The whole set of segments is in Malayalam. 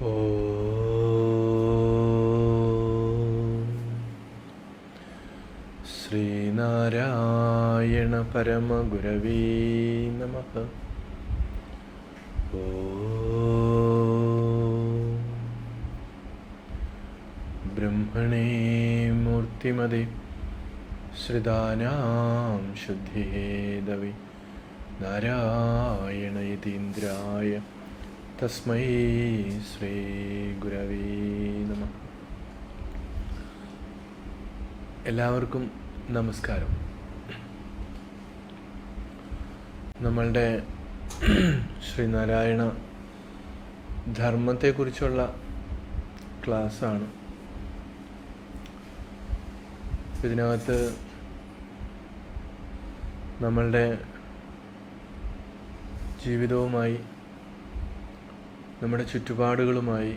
ഓം ശ്രീനാരായണ പരമഗുരവേ നമഃ. ഓം ബ്രഹ്മണേ മൂർത്തിമതേ ശ്രിതാനാം ശുദ്ധിഹേതവേ നാരായണ യതീന്ദ്രായ തസ്മൈ ശ്രീ ഗുരവേ നമഃ. എല്ലാവർക്കും നമസ്കാരം. നമ്മളുടെ ശ്രീനാരായണ ധർമ്മത്തെക്കുറിച്ചുള്ള ക്ലാസ്സാണ്. ഇതിനകത്ത് നമ്മളുടെ ജീവിതവുമായി, നമ്മുടെ ചുറ്റുപാടുകളുമായി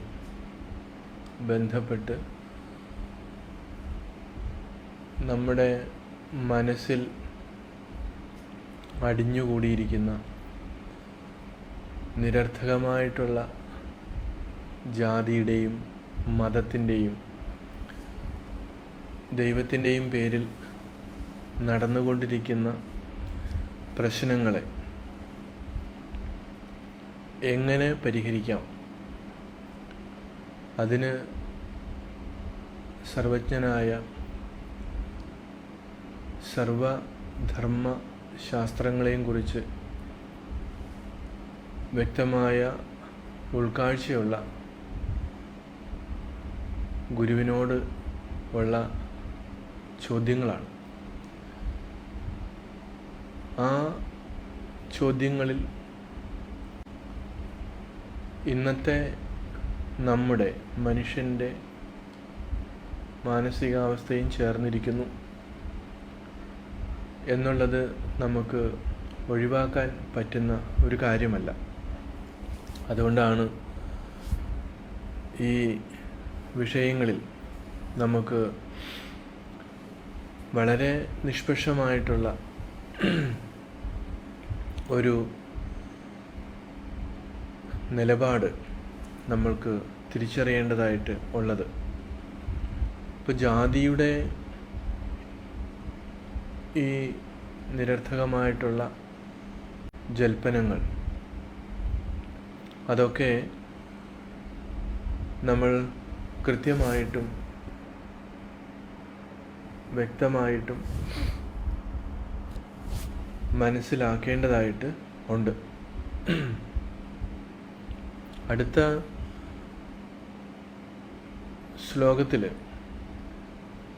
ബന്ധപ്പെട്ട് നമ്മുടെ മനസ്സിൽ അടിഞ്ഞുകൂടിയിരിക്കുന്ന നിരർത്ഥകമായിട്ടുള്ള ജാതിയുടെയും മതത്തിൻ്റെയും ദൈവത്തിൻ്റെയും പേരിൽ നടന്നുകൊണ്ടിരിക്കുന്ന പ്രശ്നങ്ങളെ എങ്ങനെ പരിഹരിക്കാം, അതിന് സർവജ്ഞനായ സർവധർമ്മ ശാസ്ത്രങ്ങളെയും കുറിച്ച് വ്യക്തമായ ഉൾക്കാഴ്ചയുള്ള ഗുരുവിനോട് ഉള്ള ചോദ്യങ്ങളാണ്. ആ ചോദ്യങ്ങളിൽ ഇന്നത്തെ നമ്മുടെ മനുഷ്യൻ്റെ മാനസികാവസ്ഥയും ചേർന്നിരിക്കുന്നു എന്നുള്ളത് നമുക്ക് ഒഴിവാക്കാൻ പറ്റുന്ന ഒരു കാര്യമല്ല. അതുകൊണ്ടാണ് ഈ വിഷയങ്ങളിൽ നമുക്ക് വളരെ നിഷ്പക്ഷമായിട്ടുള്ള ഒരു നിലപാട് നമ്മൾക്ക് തിരിച്ചറിയേണ്ടതായിട്ട് ഉള്ളത്. ഇപ്പോൾ ജാതിയുടെ ഈ നിരർത്ഥകമായിട്ടുള്ള ജൽപ്പനങ്ങൾ, അതൊക്കെ നമ്മൾ കൃത്യമായിട്ടും വ്യക്തമായിട്ടും മനസ്സിലാക്കേണ്ടതായിട്ട് ഉണ്ട്. അടുത്ത ശ്ലോകത്തിൽ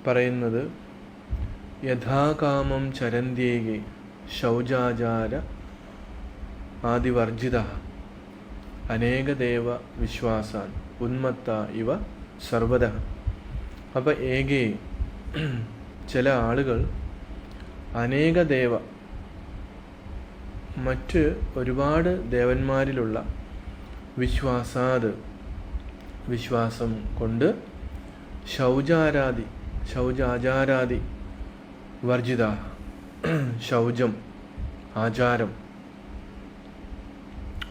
പറയുന്നത്, യഥാകാമം ചരന്ത്യേകെ ശൗചാചാര ആദിവർജിത അനേകദേവ വിശ്വാസാൻ ഉന്മത്ത ഇവ സർവദ. അപ്പം ഏകേ ചില ആളുകൾ അനേകദേവ മറ്റ് ഒരുപാട് ദേവന്മാരിലുള്ള വിശ്വാസം കൊണ്ട് ശൗചാചാരാദി വർജിത, ശൗചം, ആചാരം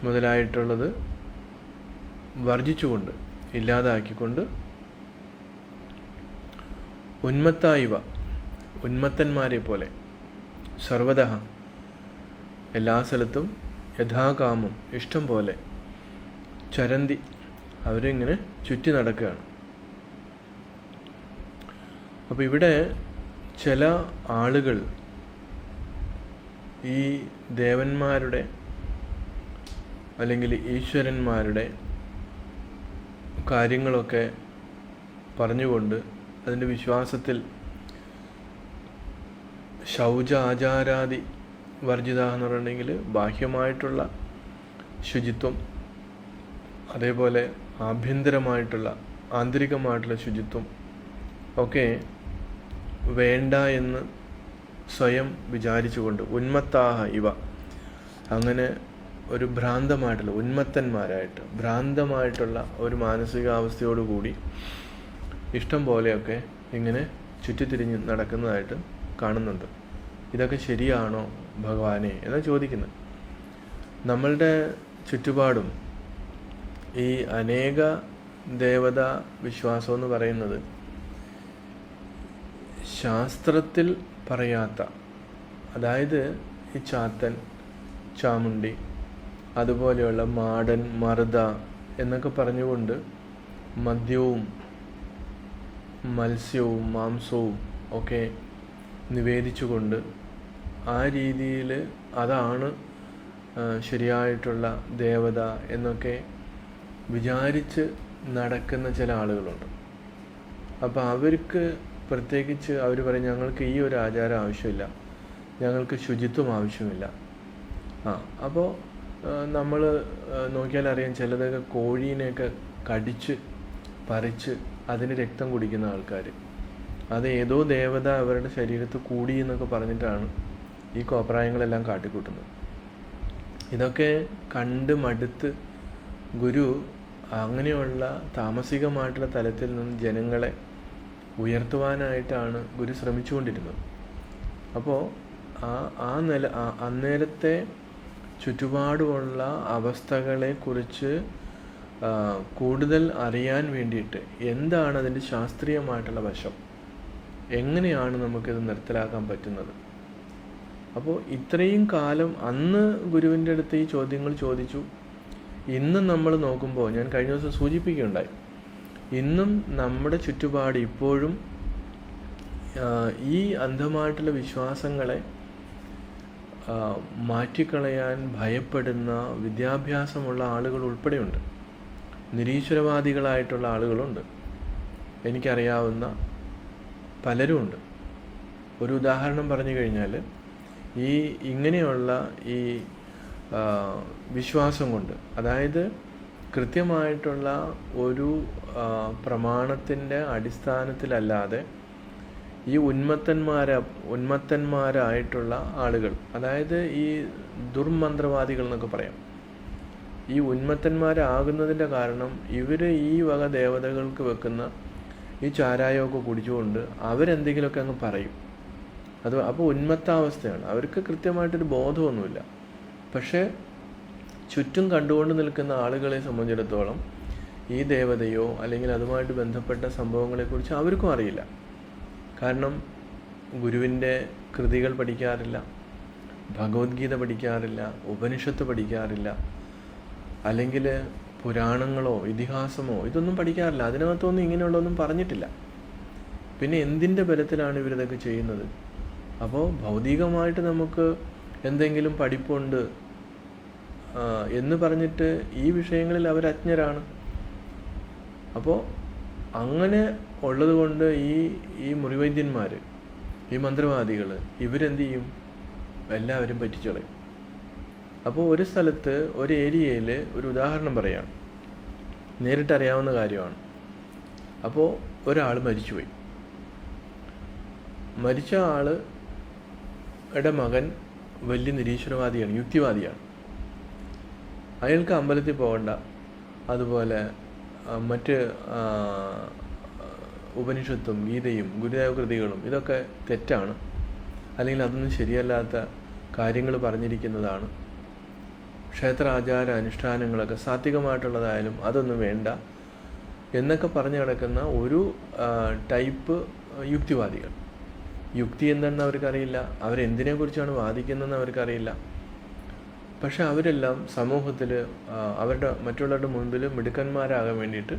മുതലായിട്ടുള്ളത് വർജിച്ചുകൊണ്ട്, ഇല്ലാതാക്കിക്കൊണ്ട്, ഉന്മത്തായിവ ഉന്മത്തന്മാരെ പോലെ, സർവദ എല്ലാ സ്ഥലത്തും, യഥാകാമം ഇഷ്ടം പോലെ, ചരന്തി അവരിങ്ങനെ ചുറ്റി നടക്കുകയാണ്. അപ്പോൾ ഇവിടെ ചില ആളുകൾ ഈ ദേവന്മാരുടെ അല്ലെങ്കിൽ ഈശ്വരന്മാരുടെ കാര്യങ്ങളൊക്കെ പറഞ്ഞുകൊണ്ട് അതിൻ്റെ വിശ്വാസത്തിൽ ശൗചാചാരാദി വർജിത എന്ന് പറഞ്ഞിട്ടുണ്ടെങ്കിൽ ബാഹ്യമായിട്ടുള്ള ശുചിത്വം, അതേപോലെ ആന്തരികമായിട്ടുള്ള ശുചിത്വം ഒക്കെ വേണ്ട എന്ന് സ്വയം വിചാരിച്ചുകൊണ്ട്, ഉന്മത്താഹ ഇവ, അങ്ങനെ ഒരു ഭ്രാന്തമായിട്ടുള്ള ഒരു മാനസികാവസ്ഥയോടുകൂടി ഇഷ്ടം പോലെയൊക്കെ ഇങ്ങനെ ചുറ്റിത്തിരിഞ്ഞ് നടക്കുന്നതായിട്ട് കാണുന്നുണ്ട്. ഇതൊക്കെ ശരിയാണോ ഭഗവാനെ എന്നാണ് ചോദിക്കുന്നത്. നമ്മളുടെ ചുറ്റുപാടും ഈ അനേക ദേവതാ വിശ്വാസം എന്ന് പറയുന്നത് ശാസ്ത്രത്തിൽ പറയാത്ത, അതായത് ഈ ചാത്തൻ, ചാമുണ്ടി, അതുപോലെയുള്ള മാടൻ, മറുത എന്നൊക്കെ പറഞ്ഞുകൊണ്ട് മദ്യവും മത്സ്യവും മാംസവും ഒക്കെ നിവേദിച്ചുകൊണ്ട് ആ രീതിയിൽ അതാണ് ശരിയായിട്ടുള്ള ദേവത എന്നൊക്കെ വിചാരിച്ച് നടക്കുന്ന ചില ആളുകളുണ്ട്. അപ്പോൾ അവർക്ക് പ്രത്യേകിച്ച് അവർ പറയും, ഞങ്ങൾക്ക് ഈ ഒരു ആചാരം ആവശ്യമില്ല, ഞങ്ങൾക്ക് ശുചിത്വം ആവശ്യമില്ല. അപ്പോൾ നമ്മൾ നോക്കിയാൽ അറിയാം, ചിലതൊക്കെ കോഴീനെയൊക്കെ കടിച്ച് പറിച്ച് അതിന് രക്തം കുടിക്കുന്ന ആൾക്കാർ. അത് ഏതോ ദേവത അവരുടെ ശരീരത്ത് കൂടി എന്നൊക്കെ പറഞ്ഞിട്ടാണ് ഈ കോപ്രായങ്ങളെല്ലാം കാട്ടിക്കൂട്ടുന്നത്. ഇതൊക്കെ കണ്ട് മടുത്ത് ഗുരു അങ്ങനെയുള്ള താമസികമായിട്ടുള്ള തലത്തിൽ നിന്ന് ജനങ്ങളെ ഉയർത്തുവാനായിട്ടാണ് ഗുരു ശ്രമിച്ചുകൊണ്ടിരുന്നത്. അപ്പോൾ അന്നേരത്തെ ചുറ്റുപാടുമുള്ള അവസ്ഥകളെക്കുറിച്ച് കൂടുതൽ അറിയാൻ വേണ്ടിയിട്ട് എന്താണ് അതിൻ്റെ ശാസ്ത്രീയമായിട്ടുള്ള വശം, എങ്ങനെയാണ് നമുക്കിത് നിർത്തലാക്കാൻ പറ്റുന്നത്. അപ്പോൾ ഇത്രയും കാലം അന്ന് ഗുരുവിൻ്റെ അടുത്ത് ഈ ചോദ്യങ്ങൾ ചോദിച്ചു. ഇന്നും നമ്മൾ നോക്കുമ്പോൾ, ഞാൻ കഴിഞ്ഞ ദിവസം സൂചിപ്പിക്കുകയുണ്ടായി, ഇന്നും നമ്മുടെ ചുറ്റുപാട് ഇപ്പോഴും ഈ അന്ധമായിട്ടുള്ള വിശ്വാസങ്ങളെ മാറ്റിക്കളയാൻ ഭയപ്പെടുന്ന വിദ്യാഭ്യാസമുള്ള ആളുകൾ ഉൾപ്പെടെയുണ്ട്. നിരീശ്വരവാദികളായിട്ടുള്ള ആളുകളുണ്ട്. എനിക്കറിയാവുന്ന പലരുമുണ്ട്. ഒരു ഉദാഹരണം പറഞ്ഞു കഴിഞ്ഞാൽ, ഇങ്ങനെയുള്ള ഈ വിശ്വാസം കൊണ്ട്, അതായത് കൃത്യമായിട്ടുള്ള ഒരു പ്രമാണത്തിൻ്റെ അടിസ്ഥാനത്തിലല്ലാതെ ഈ ഉന്മത്തന്മാരായിട്ടുള്ള ആളുകൾ, അതായത് ഈ ദുർമന്ത്രവാദികൾ എന്നൊക്കെ പറയാം, ഈ ഉന്മത്തന്മാരാകുന്നതിൻ്റെ കാരണം ഇവർ ഈ വക ദേവതകൾക്ക് വെക്കുന്ന ഈ ചാരായമൊക്കെ കുടിച്ചുകൊണ്ട് അവരെന്തെങ്കിലുമൊക്കെ അങ്ങ് പറയും. അപ്പോൾ ഉന്മത്താവസ്ഥയാണ്. അവർക്ക് കൃത്യമായിട്ടൊരു ബോധമൊന്നുമില്ല. പക്ഷേ ചുറ്റും കണ്ടുകൊണ്ട് നിൽക്കുന്ന ആളുകളെ സംബന്ധിച്ചിടത്തോളം ഈ ദേവതയോ അല്ലെങ്കിൽ അതുമായിട്ട് ബന്ധപ്പെട്ട സംഭവങ്ങളെക്കുറിച്ച് അവർക്കും അറിയില്ല. കാരണം ഗുരുവിൻ്റെ കൃതികൾ പഠിക്കാറില്ല, ഭഗവത്ഗീത പഠിക്കാറില്ല, ഉപനിഷത്ത് പഠിക്കാറില്ല, അല്ലെങ്കിൽ പുരാണങ്ങളോ ഇതിഹാസമോ ഇതൊന്നും പഠിക്കാറില്ല. അതിനകത്തൊന്നും ഇങ്ങനെയുള്ളതൊന്നും പറഞ്ഞിട്ടില്ല. പിന്നെ എന്തിൻ്റെ ബലത്തിലാണ് ഇവരിതൊക്കെ ചെയ്യുന്നത്? അപ്പോൾ ഭൗതികമായിട്ട് നമുക്ക് എന്തെങ്കിലും പഠിപ്പുണ്ട് എന്ന് പറഞ്ഞിട്ട് ഈ വിഷയങ്ങളിൽ അവർ അജ്ഞരാണ്. അപ്പോൾ അങ്ങനെ ഉള്ളത് കൊണ്ട് ഈ മുറിവൈദ്യന്മാർ, ഈ മന്ത്രവാദികൾ, ഇവരെന്ത് ചെയ്യും? എല്ലാവരും പറ്റിച്ചളയും. അപ്പോൾ ഒരു സ്ഥലത്ത്, ഒരു ഏരിയയിൽ ഒരു ഉദാഹരണം പറയാം, നേരിട്ടറിയാവുന്ന കാര്യമാണ്. അപ്പോൾ ഒരാൾ മരിച്ചുപോയി. മരിച്ച ആളുടെ മകൻ വലിയ നിരീശ്വരവാദിയാണ്, യുക്തിവാദിയാണ്. അയാൾക്ക് അമ്പലത്തിൽ പോകണ്ട, അതുപോലെ മറ്റ് ഉപനിഷത്തും ഗീതയും ഗുരുദേവ കൃതികളും ഇതൊക്കെ തെറ്റാണ്, അല്ലെങ്കിൽ അതൊന്നും ശരിയല്ലാത്ത കാര്യങ്ങൾ പറഞ്ഞിരിക്കുന്നതാണ്, ക്ഷേത്ര ആചാര അനുഷ്ഠാനങ്ങളൊക്കെ സാത്വികമായിട്ടുള്ളതായാലും അതൊന്നും വേണ്ട എന്നൊക്കെ പറഞ്ഞു നടക്കുന്ന ഒരു ടൈപ്പ് യുക്തിവാദികൾ. യുക്തി എന്താണെന്ന് അവർക്കറിയില്ല, അവരെന്തിനെക്കുറിച്ചാണ് വാദിക്കുന്നതെന്ന് അവർക്കറിയില്ല. പക്ഷെ അവരെല്ലാം സമൂഹത്തിൽ മറ്റുള്ളവരുടെ മുൻപിൽ മിടുക്കന്മാരാകാൻ വേണ്ടിയിട്ട്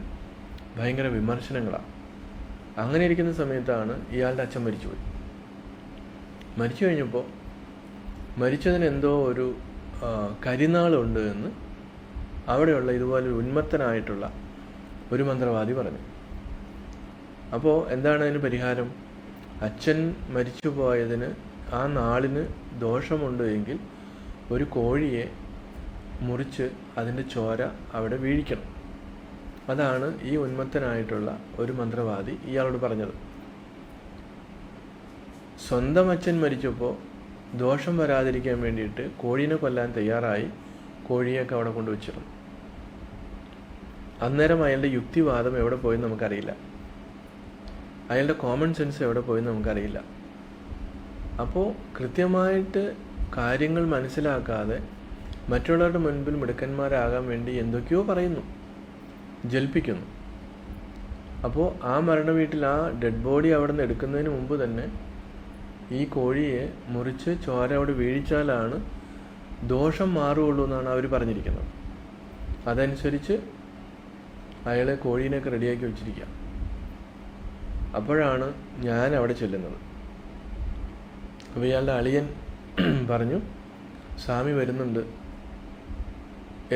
ഭയങ്കര വിമർശനങ്ങളാണ്. അങ്ങനെ ഇരിക്കുന്ന സമയത്താണ് ഇയാളുടെ അച്ഛൻ മരിച്ചുപോയി. മരിച്ചു കഴിഞ്ഞപ്പോൾ മരിച്ചതിന് എന്തോ ഒരു കരിനാളുണ്ട് എന്ന് അവിടെയുള്ള ഇതുപോലെ ഉന്മത്തനായിട്ടുള്ള ഒരു മന്ത്രവാദി പറഞ്ഞു. അപ്പോൾ എന്താണ് അതിന് പരിഹാരം? അച്ഛൻ മരിച്ചു പോയതിന് ആ നാളിന് ദോഷമുണ്ട് എങ്കിൽ ഒരു കോഴിയെ മുറിച്ച് അതിൻ്റെ ചോര അവിടെ വീഴിക്കണം. അതാണ് ഈ ഉന്മത്തനായിട്ടുള്ള ഒരു മന്ത്രവാദി ഇയാളോട് പറഞ്ഞത്. സ്വന്തം അച്ഛൻ മരിച്ചപ്പോൾ ദോഷം വരാതിരിക്കാൻ വേണ്ടിയിട്ട് കോഴീനെ കൊല്ലാൻ തയ്യാറായി കോഴിയൊക്കെ അവിടെ കൊണ്ടുവച്ചിരുന്നു. അന്നേരം അയാളുടെ യുക്തിവാദം എവിടെ പോയെന്ന് നമുക്കറിയില്ല, അയാളുടെ കോമൺ സെൻസ് എവിടെ പോയെന്ന് നമുക്കറിയില്ല. അപ്പോൾ കൃത്യമായിട്ട് കാര്യങ്ങൾ മനസ്സിലാക്കാതെ മറ്റുള്ളവരുടെ മുൻപിൽ മിടുക്കന്മാരാകാൻ വേണ്ടി എന്തൊക്കെയോ പറയുന്നു, ജൽപ്പിക്കുന്നു. അപ്പോൾ ആ മരണ വീട്ടിൽ ആ ഡെഡ് ബോഡി അവിടെ നിന്ന് എടുക്കുന്നതിന് മുമ്പ് തന്നെ ഈ കോഴിയെ മുറിച്ച് ചോര അവിടെ വീഴിച്ചാലാണ് ദോഷം മാറുകയുള്ളൂ എന്നാണ് അവർ പറഞ്ഞിരിക്കുന്നത്. അതനുസരിച്ച് അയാളെ കോഴീനെയൊക്കെ റെഡിയാക്കി വെച്ചിരിക്കുക. അപ്പോഴാണ് ഞാൻ അവിടെ ചെല്ലുന്നത്. അപ്പോൾ ഇയാളുടെ അളിയൻ പറഞ്ഞു സ്വാമി വരുന്നുണ്ട്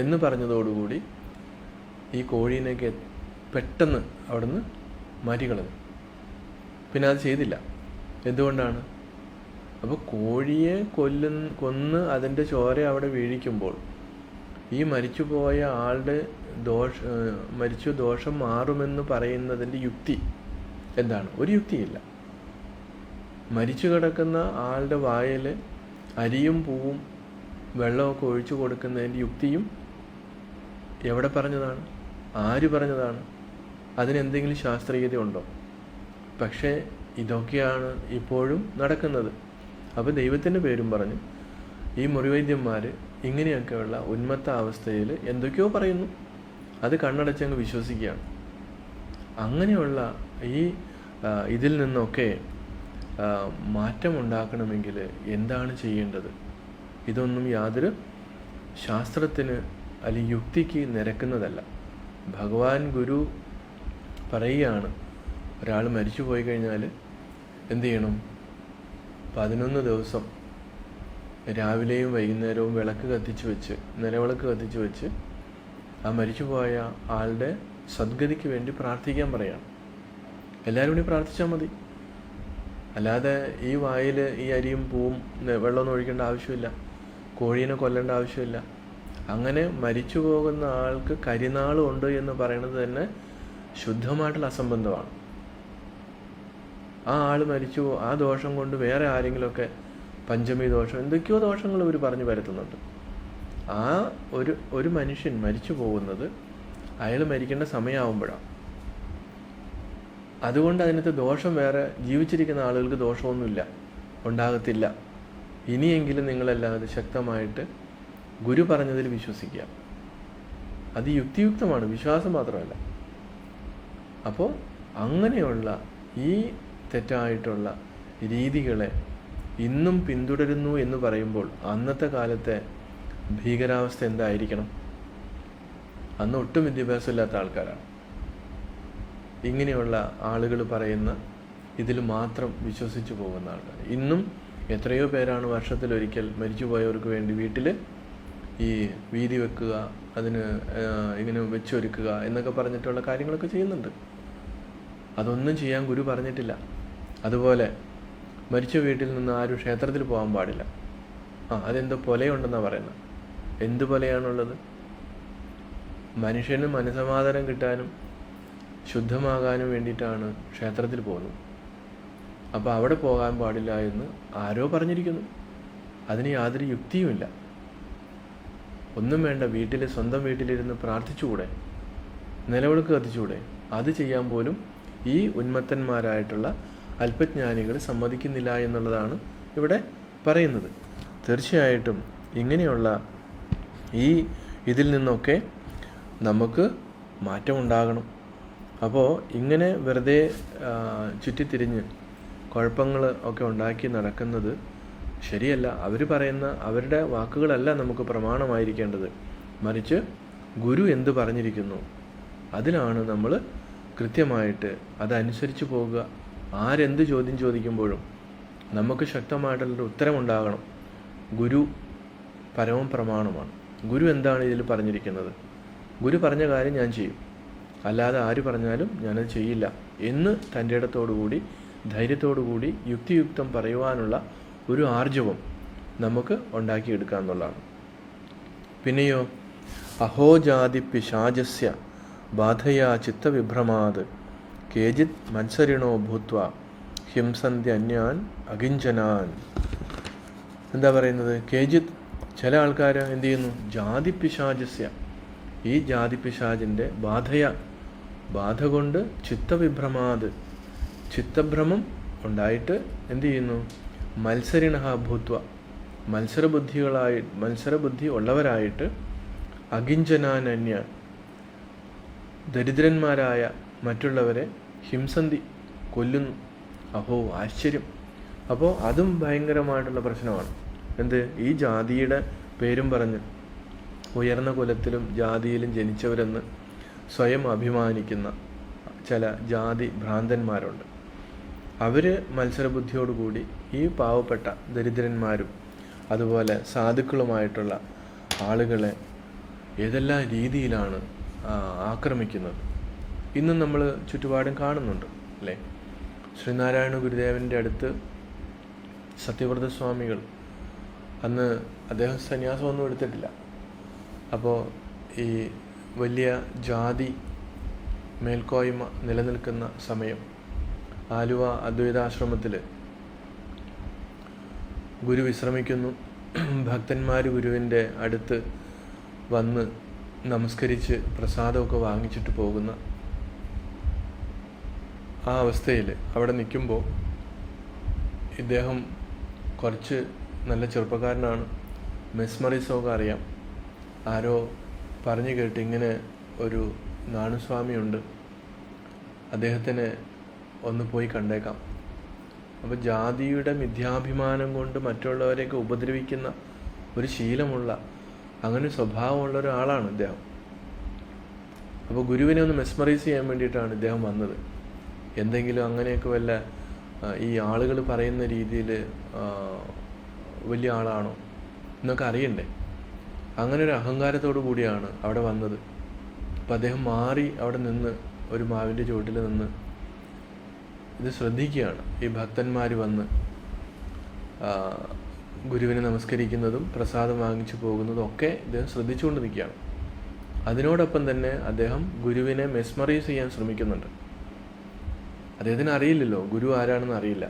എന്ന് പറഞ്ഞതോടുകൂടി ഈ കോഴീനെയൊക്കെ പെട്ടെന്ന് അവിടുന്ന് മാറ്റിക്കളഞ്ഞു. പിന്നെ അത് ചെയ്തില്ല. എന്തുകൊണ്ടാണ്? അപ്പോൾ കോഴിയെ കൊന്ന് അതിൻ്റെ ചോര അവിടെ വീഴിക്കുമ്പോൾ ഈ മരിച്ചുപോയ ആളുടെ ദോഷം മാറുമെന്ന് പറയുന്നതിൻ്റെ യുക്തി എന്താണ്? ഒരു യുക്തിയില്ല. മരിച്ചു കിടക്കുന്ന ആളുടെ വായിൽ അരിയും പൂവും വെള്ളമൊക്കെ ഒഴിച്ചു കൊടുക്കുന്നതിൻ്റെ യുക്തിയും എവിടെ പറഞ്ഞതാണ്? ആര് പറഞ്ഞതാണ്? അതിനെന്തെങ്കിലും ശാസ്ത്രീയത ഉണ്ടോ? പക്ഷേ ഇതൊക്കെയാണ് ഇപ്പോഴും നടക്കുന്നത്. അപ്പോൾ ദൈവത്തിൻ്റെ പേരും പറഞ്ഞ് ഈ മുറിവൈദ്യന്മാർ ഇങ്ങനെയൊക്കെയുള്ള ഉന്മത്ത അവസ്ഥയിൽ എന്തൊക്കെയോ പറയുന്നു. അത് കണ്ണടച്ചങ്ങ് വിശ്വസിക്കുകയാണ്. അങ്ങനെയുള്ള ഈ ഇതിൽ നിന്നൊക്കെ മാറ്റമുണ്ടാക്കണമെങ്കിൽ എന്താണ് ചെയ്യേണ്ടത്? ഇതൊന്നും യാതൊരു ശാസ്ത്രത്തിന് അല്ലെങ്കിൽ യുക്തിക്ക് നിരക്കുന്നതല്ല. ഭഗവാൻ ഗുരു പറയുകയാണ്, ഒരാൾ മരിച്ചു പോയി കഴിഞ്ഞാൽ എന്ത് ചെയ്യണം? 11 ദിവസം രാവിലെയും വൈകുന്നേരവും വിളക്ക് കത്തിച്ച് വെച്ച്, നിലവിളക്ക് കത്തിച്ച് വെച്ച് ആ മരിച്ചുപോയ ആളുടെ സദ്ഗതിക്ക് വേണ്ടി പ്രാർത്ഥിക്കാൻ പറയാണ്. എല്ലാവരും കൂടി പ്രാർത്ഥിച്ചാൽ മതി. അല്ലാതെ ഈ വായിൽ ഈ അരിയും പൂവും വെള്ളമൊന്നും ഒഴിക്കേണ്ട ആവശ്യമില്ല. കോഴീനെ കൊല്ലേണ്ട ആവശ്യമില്ല. അങ്ങനെ മരിച്ചു പോകുന്ന ആൾക്ക് കരിനാളുണ്ട് എന്ന് പറയുന്നത് തന്നെ ശുദ്ധമായിട്ടുള്ള അസംബന്ധമാണ്. ആ ആൾ മരിച്ചു, ആ ദോഷം കൊണ്ട് വേറെ ആരെങ്കിലുമൊക്കെ പഞ്ചമി ദോഷം എന്തൊക്കെയോ ദോഷങ്ങൾ ഇവർ പറഞ്ഞു വരുത്തുന്നുണ്ട്. ആ ഒരു മനുഷ്യൻ മരിച്ചു പോകുന്നത് അയാൾ മരിക്കേണ്ട സമയമാകുമ്പോഴാണ്. അതുകൊണ്ട് അതിനകത്ത് ദോഷം വേറെ ജീവിച്ചിരിക്കുന്ന ആളുകൾക്ക് ദോഷമൊന്നുമില്ല, ഉണ്ടാകത്തില്ല. ഇനിയെങ്കിലും നിങ്ങളെല്ലാവരും ശക്തമായിട്ട് ഗുരു പറഞ്ഞതിൽ വിശ്വസിക്കുക. അത് യുക്തിയുക്തമാണ്, വിശ്വാസം മാത്രമല്ല. അപ്പോൾ അങ്ങനെയുള്ള ഈ തെറ്റായിട്ടുള്ള രീതികളെ ഇന്നും പിന്തുടരുന്നു എന്ന് പറയുമ്പോൾ അന്നത്തെ കാലത്തെ ഭീകരാവസ്ഥ എന്തായിരിക്കണം? അന്ന് ഒട്ടും വിദ്യാഭ്യാസമില്ലാത്ത ആൾക്കാരാണ്. ഇങ്ങനെയുള്ള ആളുകൾ പറയുന്ന ഇതിൽ മാത്രം വിശ്വസിച്ച് പോകുന്ന ആൾക്കാർ. ഇന്നും എത്രയോ പേരാണ് വർഷത്തിലൊരിക്കൽ മരിച്ചുപോയവർക്ക് വേണ്ടി വീട്ടിൽ ഈ വീതി വെക്കുക, അതിന് ഇങ്ങനെ വെച്ചൊരുക്കുക എന്നൊക്കെ പറഞ്ഞിട്ടുള്ള കാര്യങ്ങളൊക്കെ ചെയ്യുന്നുണ്ട്. അതൊന്നും ചെയ്യാൻ ഗുരു പറഞ്ഞിട്ടില്ല. അതുപോലെ മരിച്ച വീട്ടിൽ നിന്ന് ആരും ക്ഷേത്രത്തിൽ പോകാൻ പാടില്ല. അതെന്തോ പൊലയുണ്ടെന്നാണ് പറയുന്നത്. എന്ത് പൊലയാണുള്ളത്? മനുഷ്യന് മനസമാധാനം കിട്ടാനും ശുദ്ധമാകാനും വേണ്ടിയിട്ടാണ് ക്ഷേത്രത്തിൽ പോകുന്നത്. അപ്പോൾ അവിടെ പോകാൻ പാടില്ല എന്ന് ആരോ പറഞ്ഞിരിക്കുന്നു. അതിന് യാതൊരു യുക്തിയുമില്ല. ഒന്നും വേണ്ട, സ്വന്തം വീട്ടിലിരുന്ന് പ്രാർത്ഥിച്ചുകൂടെ? നിലവിളക്ക് കത്തിച്ചുകൂടെ? അത് ചെയ്യാൻ പോലും ഈ ഉന്മത്തന്മാരായിട്ടുള്ള അല്പജ്ഞാനികൾ സമ്മതിക്കുന്നില്ല എന്നുള്ളതാണ് ഇവിടെ പറയുന്നത്. തീർച്ചയായിട്ടും ഇങ്ങനെയുള്ള ഇതിൽ നിന്നൊക്കെ നമുക്ക് മാറ്റമുണ്ടാകണം. അപ്പോൾ ഇങ്ങനെ വെറുതെ ചുറ്റിത്തിരിഞ്ഞ് കുഴപ്പങ്ങൾ ഒക്കെ ഉണ്ടാക്കി നടക്കുന്നത് ശരിയല്ല. അവർ പറയുന്ന അവരുടെ വാക്കുകളല്ല നമുക്ക് പ്രമാണമായിരിക്കേണ്ടത്. മറിച്ച് ഗുരു എന്ത് പറഞ്ഞിരിക്കുന്നു അതിലാണ് നമ്മൾ കൃത്യമായിട്ട് അതനുസരിച്ച് പോകുക. ആരെന്ത് ചോദ്യം ചോദിക്കുമ്പോഴും നമുക്ക് ശക്തമായിട്ടുള്ളൊരു ഉത്തരമുണ്ടാകണം. ഗുരു പരമം പ്രമാണമാണ്. ഗുരു എന്താണ് ഇതിൽ പറഞ്ഞിരിക്കുന്നത്? ഗുരു പറഞ്ഞ കാര്യം ഞാൻ ചെയ്യും, അല്ലാതെ ആര് പറഞ്ഞാലും ഞാനത് ചെയ്യില്ല എന്ന് തൻ്റെ ഇടത്തോടുകൂടി ധൈര്യത്തോടുകൂടി യുക്തിയുക്തം പറയുവാനുള്ള ഒരു ആർജവം നമുക്ക് ഉണ്ടാക്കിയെടുക്കുക എന്നുള്ളതാണ്. പിന്നെയോ അഹോജാതി പിശാചസ്യ ബാധയാ ചിത്തവിഭ്രമാത് കേജിത് മത്സരിണോ ഭൂത്വ ഹിംസന്തി അന്യാൻ അകിഞ്ചനാൻ. എന്താ പറയുന്നത്? കേജിത്, ചില ആൾക്കാർ എന്ത് ചെയ്യുന്നു? ജാതി പിശാചസ്യ, ഈ ജാതി പിശാചിൻ്റെ ബാധ കൊണ്ട് ചിത്തവിഭ്രമാത്, ചിത്തഭ്രമം ഉണ്ടായിട്ട് എന്ത് ചെയ്യുന്നു? മത്സരിണ ഭൂത്വ, മത്സരബുദ്ധി ഉള്ളവരായിട്ട് അകിഞ്ചനാനന്യ, ദരിദ്രന്മാരായ മറ്റുള്ളവരെ ഹിംസന്തി, കൊല്ലുന്നു. അഹോ ആശ്ചര്യം. അപ്പോൾ അതും ഭയങ്കരമായിട്ടുള്ള പ്രശ്നമാണ്. എന്ത്? ഈ ജാതിയുടെ പേരും പറഞ്ഞ് ഉയർന്ന കുലത്തിലും ജാതിയിലും ജനിച്ചവരെന്ന് സ്വയം അഭിമാനിക്കുന്ന ചില ജാതി ഭ്രാന്തന്മാരുണ്ട്. അവർ മത്സരബുദ്ധിയോടുകൂടി ഈ പാവപ്പെട്ട ദരിദ്രന്മാരും അതുപോലെ സാധുക്കളുമായിട്ടുള്ള ആളുകളെ ഏതെല്ലാം രീതിയിലാണ് ആക്രമിക്കുന്നത് ഇന്നും നമ്മൾ ചുറ്റുപാടും കാണുന്നുണ്ട്, അല്ലേ? ശ്രീനാരായണ ഗുരുദേവൻ്റെ അടുത്ത് സത്യവ്രത സ്വാമികൾ, അന്ന് അദ്ദേഹം സന്യാസമൊന്നും എടുത്തിട്ടില്ല. അപ്പോൾ ഈ വലിയ ജാതി മേൽക്കോയ്മ നിലനിൽക്കുന്ന സമയം ആലുവ അദ്വൈതാശ്രമത്തിൽ ഗുരു വിശ്രമിക്കുന്നു. ഭക്തന്മാർ ഗുരുവിൻ്റെ അടുത്ത് വന്ന് നമസ്കരിച്ച് പ്രസാദമൊക്കെ വാങ്ങിച്ചിട്ട് പോകുന്ന ആ അവസ്ഥയിൽ അവിടെ നിൽക്കുമ്പോൾ ഇദ്ദേഹം കുറച്ച് നല്ല ചെറുപ്പക്കാരനാണ്, മെസ്മറിസമൊക്കെ അറിയാം. ആരോ പറഞ്ഞു കേട്ട് ഇങ്ങനെ ഒരു നാണുസ്വാമിയുണ്ട്, അദ്ദേഹത്തിന് ഒന്ന് പോയി കണ്ടേക്കാം. അപ്പോൾ ജാതിയുടെ മിഥ്യാഭിമാനം കൊണ്ട് മറ്റുള്ളവരെയൊക്കെ ഉപദ്രവിക്കുന്ന ഒരു ശീലമുള്ള, അങ്ങനെ സ്വഭാവമുള്ള ഒരാളാണ് ഇദ്ദേഹം. അപ്പോൾ ഗുരുവിനെ ഒന്ന് മെസ്മറൈസ് ചെയ്യാൻ വേണ്ടിയിട്ടാണ് ഇദ്ദേഹം വന്നത്. എന്തെങ്കിലും അങ്ങനെയൊക്കെ വല്ല ഈ ആളുകൾ പറയുന്ന രീതിയിൽ വലിയ ആളാണോ എന്നൊക്കെ അറിയണ്ടേ. അങ്ങനെ ഒരു അഹങ്കാരത്തോടു കൂടിയാണ് അവിടെ വന്നത്. അപ്പം അദ്ദേഹം മാറി അവിടെ നിന്ന് ഒരു മാവിൻ്റെ ചുവട്ടിൽ നിന്ന് ഇത് ശ്രദ്ധിക്കുകയാണ്. ഈ ഭക്തന്മാർ വന്ന് ഗുരുവിനെ നമസ്കരിക്കുന്നതും പ്രസാദം വാങ്ങിച്ചു പോകുന്നതും ഒക്കെ ഇദ്ദേഹം ശ്രദ്ധിച്ചുകൊണ്ട് നിൽക്കുകയാണ്. അതിനോടൊപ്പം തന്നെ അദ്ദേഹം ഗുരുവിനെ മെസ്മറൈസ് ചെയ്യാൻ ശ്രമിക്കുന്നുണ്ട്. അദ്ദേഹത്തിന് അറിയില്ലല്ലോ ഗുരു ആരാണെന്ന് അറിയില്ല.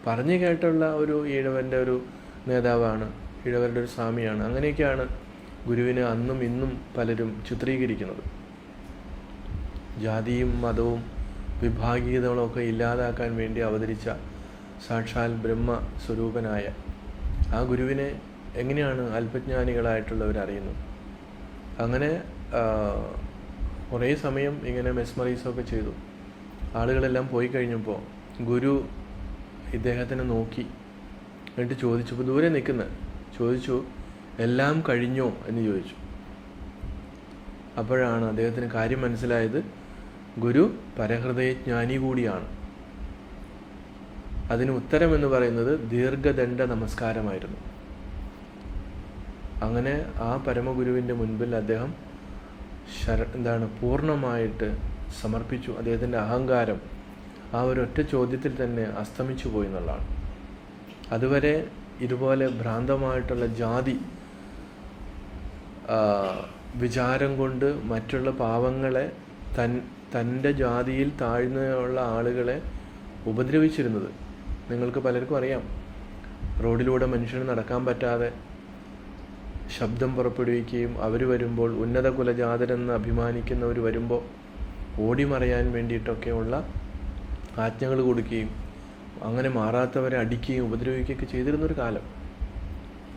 പറഞ്ഞു കേട്ടുള്ള ഒരു ഈഴവൻ്റെ ഒരു നേതാവാണ്, ഈഴവരുടെ ഒരു സ്വാമിയാണ്. അങ്ങനെയൊക്കെയാണ് ഗുരുവിനെ അന്നും ഇന്നും പലരും ചിത്രീകരിക്കുന്നത്. ജാതിയും മതവും വിഭാഗീയതകളൊക്കെ ഇല്ലാതാക്കാൻ വേണ്ടി അവതരിച്ച സാക്ഷാൽ ബ്രഹ്മസ്വരൂപനായ ആ ഗുരുവിനെ എങ്ങനെയാണ് അല്പജ്ഞാനികളായിട്ടുള്ളവർ അറിയുന്നത്? അങ്ങനെ കുറേ സമയം ഇങ്ങനെ മെസ്മറൈസൊക്കെ ചെയ്തു. ആളുകളെല്ലാം പോയി കഴിഞ്ഞപ്പോൾ ഗുരു ഇദ്ദേഹത്തിനെ നോക്കി, എന്നിട്ട് ചോദിച്ചപ്പോൾ ദൂരെ നിൽക്കുന്നത് ചോദിച്ചു, എല്ലാം കഴിഞ്ഞോ എന്ന് ചോദിച്ചു. അപ്പോഴാണ് അദ്ദേഹത്തിന് കാര്യം മനസ്സിലായത്, ഗുരു പരഹൃദയജ്ഞാനി കൂടിയാണ്. അതിന് ഉത്തരമെന്ന് പറയുന്നത് ദീർഘദണ്ഡ നമസ്കാരമായിരുന്നു. അങ്ങനെ ആ പരമഗുരുവിൻ്റെ മുൻപിൽ അദ്ദേഹം പൂർണ്ണമായിട്ട് സമർപ്പിച്ചു. അദ്ദേഹത്തിൻ്റെ അഹങ്കാരം ആ ഒരൊറ്റ ചോദ്യത്തിൽ തന്നെ അസ്തമിച്ചു പോയി എന്നുള്ളതാണ്. അതുവരെ ഇതുപോലെ ഭ്രാന്തമായിട്ടുള്ള ജാതി വിചാരം കൊണ്ട് മറ്റുള്ള പാവങ്ങളെ തൻ്റെ ജാതിയിൽ താഴ്ന്നുള്ള ആളുകളെ ഉപദ്രവിച്ചിരുന്നത് നിങ്ങൾക്ക് പലർക്കും അറിയാം. റോഡിലൂടെ മനുഷ്യന് നടക്കാൻ പറ്റാതെ ശബ്ദം പുറപ്പെടുവിക്കുകയും അവർ വരുമ്പോൾ ഉന്നത കുലജാതരെന്ന് അഭിമാനിക്കുന്നവർ വരുമ്പോൾ ഓടിമറയാൻ വേണ്ടിയിട്ടൊക്കെയുള്ള ആജ്ഞകൾ കൊടുക്കുകയും അങ്ങനെ മാറാത്തവരെ അടിക്കുകയും ഉപദ്രവിക്കുകയൊക്കെ ചെയ്തിരുന്നൊരു കാലം.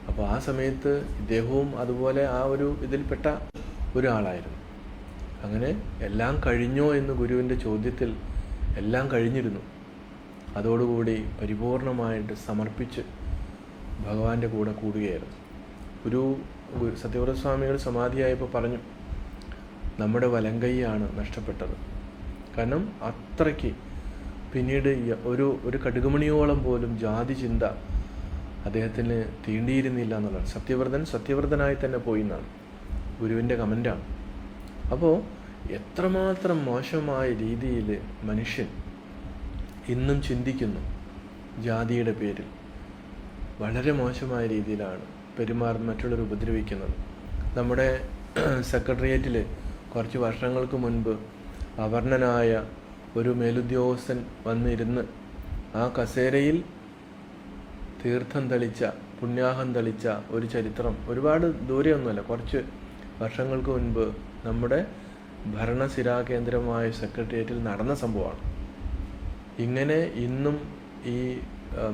അപ്പോൾ ആ സമയത്ത് ഇദ്ദേഹവും അതുപോലെ ആ ഒരു ഇതിൽപ്പെട്ട ഒരാളായിരുന്നു. അങ്ങനെ എല്ലാം കഴിഞ്ഞോ എന്ന് ഗുരുവിൻ്റെ ചോദ്യത്തിൽ എല്ലാം കഴിഞ്ഞിരുന്നു. അതോടുകൂടി പരിപൂർണമായിട്ട് സമർപ്പിച്ച് ഭഗവാന്റെ കൂടെ കൂടുകയായിരുന്നു. സത്യവ്രത സ്വാമികൾ സമാധിയായപ്പോൾ പറഞ്ഞു, നമ്മുടെ വലങ്കൈയാണ് നഷ്ടപ്പെട്ടത്. കാരണം അത്രയ്ക്ക് പിന്നീട് ഒരു കടുകുമണിയോളം പോലും ജാതി ചിന്ത അദ്ദേഹത്തിന് തീണ്ടിയിരുന്നില്ല എന്നുള്ളതാണ്. സത്യവ്രതനായി തന്നെ പോയി എന്നാണ് ഗുരുവിൻ്റെ കമൻ്റാണ്. അപ്പോൾ എത്രമാത്രം മോശമായ രീതിയിൽ മനുഷ്യൻ ഇന്നും ചിന്തിക്കുന്നു ജാതിയുടെ പേരിൽ. വളരെ മോശമായ രീതിയിലാണ് മറ്റുള്ളവർ ഉപദ്രവിക്കുന്നത്. നമ്മുടെ സെക്രട്ടേറിയറ്റിൽ കുറച്ച് വർഷങ്ങൾക്ക് മുൻപ് അവർണനായ ഒരു മേലുദ്യോഗസ്ഥൻ വന്നിരുന്ന് ആ കസേരയിൽ തീർത്ഥം തളിച്ച, പുണ്യാഹം തളിച്ച ഒരു ചരിത്രം ഒരുപാട് ദൂരെയൊന്നുമല്ല, കുറച്ച് വർഷങ്ങൾക്ക് മുൻപ് നമ്മുടെ ഭരണസിരാ കേന്ദ്രമായ സെക്രട്ടേറിയറ്റിൽ നടന്ന സംഭവമാണ്. ഇങ്ങനെ ഇന്നും ഈ